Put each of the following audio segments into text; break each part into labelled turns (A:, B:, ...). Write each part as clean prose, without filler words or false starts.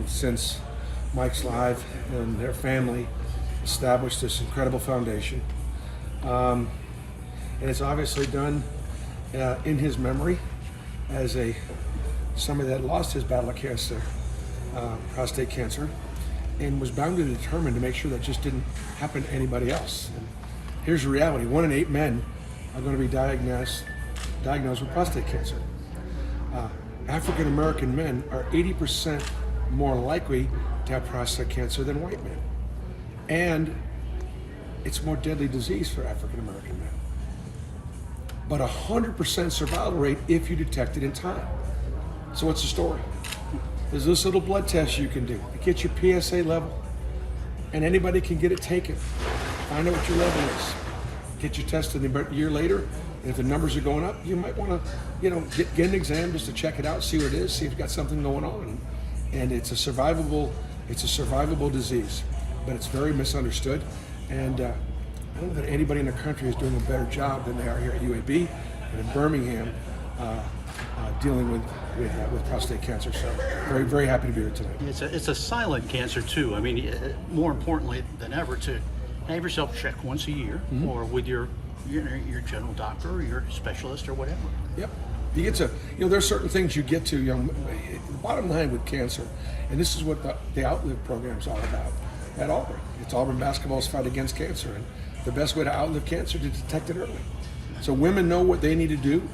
A: since Mike Slive and their family established this incredible foundation. And it's obviously done in his memory as somebody that lost his battle of cancer, prostate cancer, and was bound and determined to make sure that just didn't happen to anybody else. And here's the reality: 1 in 8 men are going to be diagnosed with prostate cancer. African American men are 80% more likely to have prostate cancer than white men. And it's a more deadly disease for African American men. But 100% survival rate if you detect it in time. So what's the story? There's this little blood test you can do. It gets your PSA level, and anybody can get it taken. Find out what your level is. Get you tested a year later, and if the numbers are going up, you might want to, get an exam just to check it out, see what it is, see if you've got something going on. And it's a survivable disease, but it's very misunderstood. And I don't know that anybody in the country is doing a better job than they are here at UAB and in Birmingham dealing with prostate cancer. So very, very happy to be here tonight.
B: It's a silent cancer too. I mean, more importantly than ever, to have yourself checked once a year, or with your general doctor or your specialist or whatever.
A: Yep. You get to, there's certain things you get to, the bottom line with cancer, and this is what the outlive program is all about at Auburn. It's Auburn basketball's fight against cancer, and the best way to outlive cancer is to detect it early. So women know what they need to do,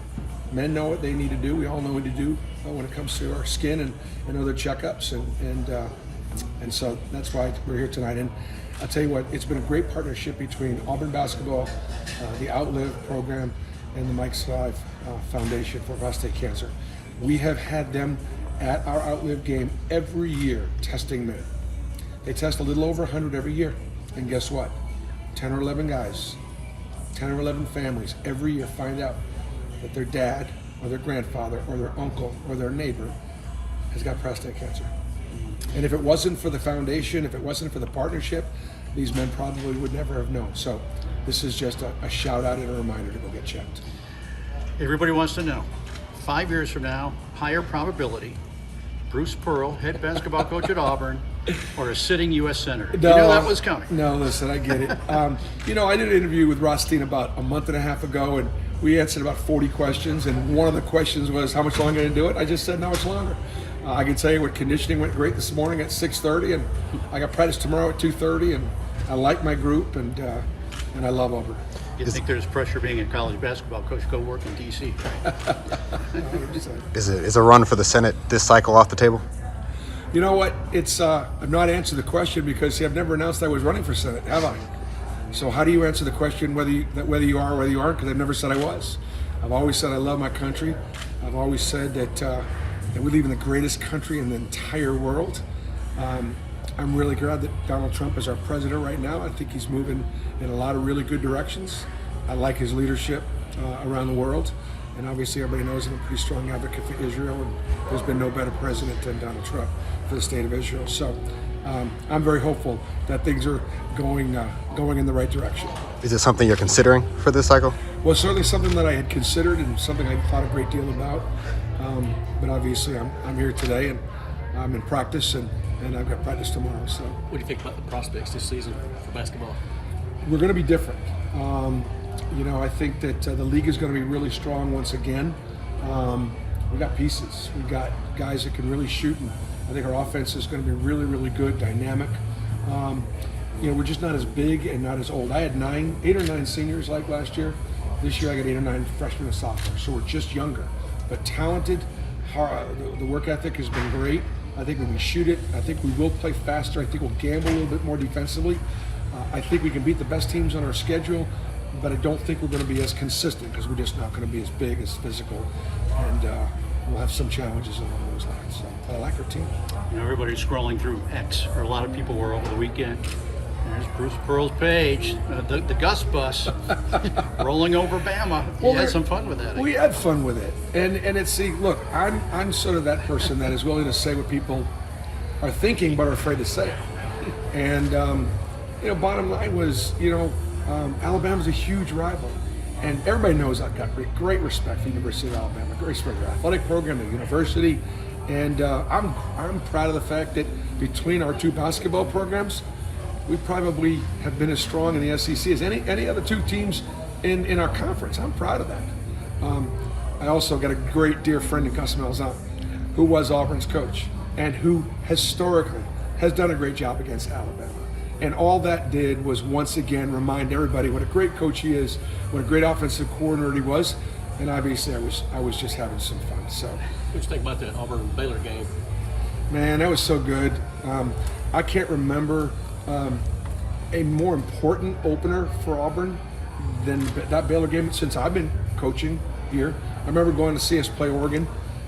A: men know what they need to do, we all know what to do when it comes to our skin and other checkups, and so that's why we're here tonight. And I'll tell you what, it's been a great partnership between Auburn basketball, the Outlive program, and the Mike Slive Foundation for Prostate Cancer. We have had them at our Outlive game every year testing men. They test a little over 100 every year. And guess what? 10 or 11 guys, 10 or 11 families every year find out that their dad or their grandfather or their uncle or their neighbor has got prostate cancer. And if it wasn't for the foundation, if it wasn't for the partnership, these men probably would never have known. So this is just a shout out and a reminder to go get checked.
B: Everybody wants to know, 5 years from now, higher probability, Bruce Pearl, head basketball coach at Auburn, or a sitting U.S. Senator? You know that was coming.
A: No, listen, I get it. I did an interview with Rothstein about a month and a half ago, and we answered about 40 questions, and one of the questions was, how much longer to do it? I just said, not much longer. I can tell you what, conditioning went great this morning at 6:30, and I got practice tomorrow at 2:30, and I like my group, and I love Auburn.
B: You think there's pressure being a college basketball coach? Go work in D.C.
C: Is a run for the Senate this cycle off the table?
A: You know what? It's I've not answered the question because I've never announced I was running for Senate, have I? So how do you answer the question whether you are or whether you aren't? Because I've never said I was. I've always said I love my country. I've always said that we live in the greatest country in the entire world. I'm really glad that Donald Trump is our president right now. I think he's moving in a lot of really good directions. I like his leadership around the world. And obviously everybody knows I'm a pretty strong advocate for Israel, and there's been no better president than Donald Trump for the state of Israel. So I'm very hopeful that things are going in the right direction.
C: Is it something you're considering for this cycle?
A: Well, certainly something that I had considered and something I thought a great deal about. But obviously I'm here today, and I'm in practice, and I've got practice tomorrow. So,
D: what do you think about the prospects this season for basketball?
A: We're going to be different. I think that the league is going to be really strong once again. We got pieces. We got guys that can really shoot, and I think our offense is going to be really, really good, dynamic. We're just not as big and not as old. I had 8 or 9 seniors like last year. This year I got 8 or 9 freshmen and sophomores, so we're just younger, but talented. The work ethic has been great. I think when we shoot it, I think we will play faster. I think we'll gamble a little bit more defensively. I think we can beat the best teams on our schedule, but I don't think we're going to be as consistent because we're just not going to be as big, as physical, and we'll have some challenges along those lines. So, but I like our team.
B: Everybody's scrolling through X, or a lot of people were over the weekend. There's Bruce Pearl's page, the Gus bus, rolling over Bama. You had some fun with that.
A: We had fun with it, and it's look, I'm sort of that person that is willing to say what people are thinking but are afraid to say it. And bottom line was, Alabama's a huge rival, and everybody knows I've got great respect for the University of Alabama, great respect for the athletic program, the university. And I'm proud of the fact that between our two basketball programs, we probably have been as strong in the SEC as any other two teams in our conference. I'm proud of that. I also got a great dear friend in Gus Malzahn, who was Auburn's coach and who historically has done a great job against Alabama. And all that did was once again remind everybody what a great coach he is, what a great offensive coordinator he was, and obviously I was just having some fun. So,
D: What do you think about the Auburn-Baylor game?
A: man, that was so good. I can't remember a more important opener for Auburn than that Baylor game since I've been coaching here. I remember going to see us play Oregon,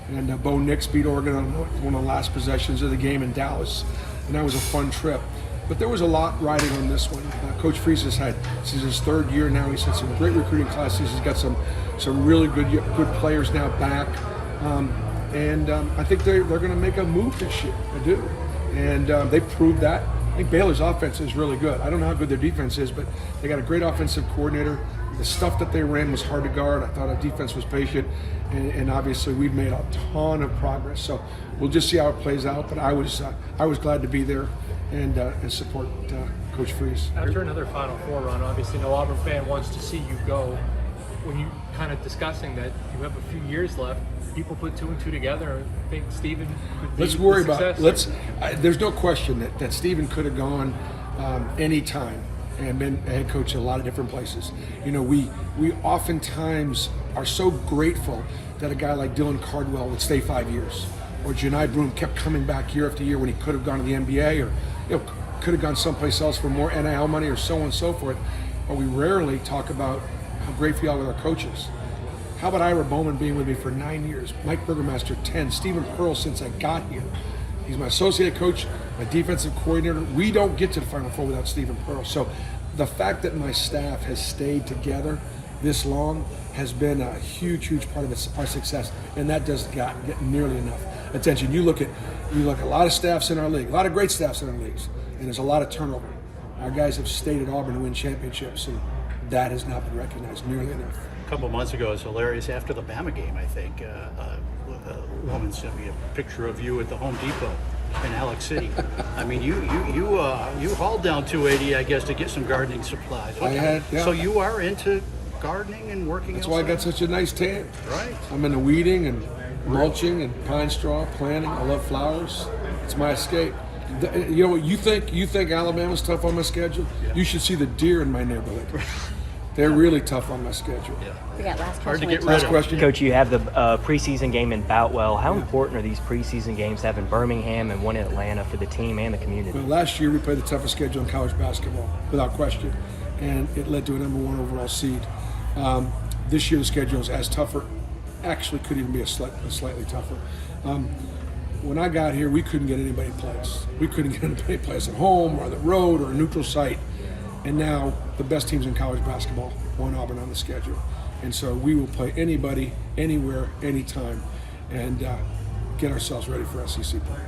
A: and Bo Nix beat Oregon on one of the last possessions of the game in Dallas, and that was a fun trip. But there was a lot riding on this one. Coach Freese has had, this is his third year now. He's had some great recruiting classes. He's got some really good players now back. I think they're going to make a move this year. I do. And they proved that. I think Baylor's offense is really good. I don't know how good their defense is, but they got a great offensive coordinator. The stuff that they ran was hard to guard. I thought our defense was patient. And obviously we've made a ton of progress. So we'll just see how it plays out. But I was glad to be there and support Coach Freese.
E: After another Final Four run, obviously no Auburn fan wants to see you go. When you kind of discussing that you have a few years left, people put two and two together and think Stephen could be
A: Let's worry
E: the
A: about
E: successor.
A: there's no question that Stephen could have gone any time and been a head coach in a lot of different places. You know, we oftentimes are so grateful that a guy like Dylan Cardwell would stay 5 years, or Janai Broom kept coming back year after year when he could have gone to the NBA, or could have gone someplace else for more NIL money, or so on and so forth. But we rarely talk about how grateful we are with our coaches. How about Ira Bowman being with me for 9 years, Mike Burgermaster 10, Stephen Pearl since I got here. He's my associate coach, my defensive coordinator. We don't get to the Final Four without Stephen Pearl. So the fact that my staff has stayed together this long has been a huge, huge part of our success, and that doesn't get nearly enough attention. You look at a lot of staffs in our league, a lot of great staffs in our leagues, and there's a lot of turnover. Our guys have stayed at Auburn to win championships, and that has not been recognized nearly enough.
B: A couple of months ago, it was hilarious. After the Bama game, I think, a woman sent me a picture of you at the Home Depot in Alex City. I mean, you hauled down 280, I guess, to get some gardening supplies.
A: I had, yeah.
B: So you are into gardening and working.
A: That's why I got
B: outside?
A: such a nice tan.
B: Right.
A: I'm into weeding and mulching and pine straw planting. I love flowers. It's my escape. You know what? You think Alabama's tough on my schedule? Yeah. You should see the deer in my neighborhood. They're really tough on my schedule.
B: Yeah.
F: We got last
B: Hard to
F: question.
B: get rid
A: Last
B: of.
A: question.
G: Coach, you have the preseason game in Boutwell. How important are these preseason games having Birmingham and one in Atlanta for the team and the community?
A: Well, last year we played the toughest schedule in college basketball, without question, and it led to a #1 overall seed. This year the schedule is as tougher. Actually, could even be slightly tougher. When I got here, we couldn't get anybody to play us. We couldn't get anybody to play us at home or on the road or a neutral site. And now the best teams in college basketball want Auburn on the schedule. And so we will play anybody, anywhere, anytime, and get ourselves ready for SEC play.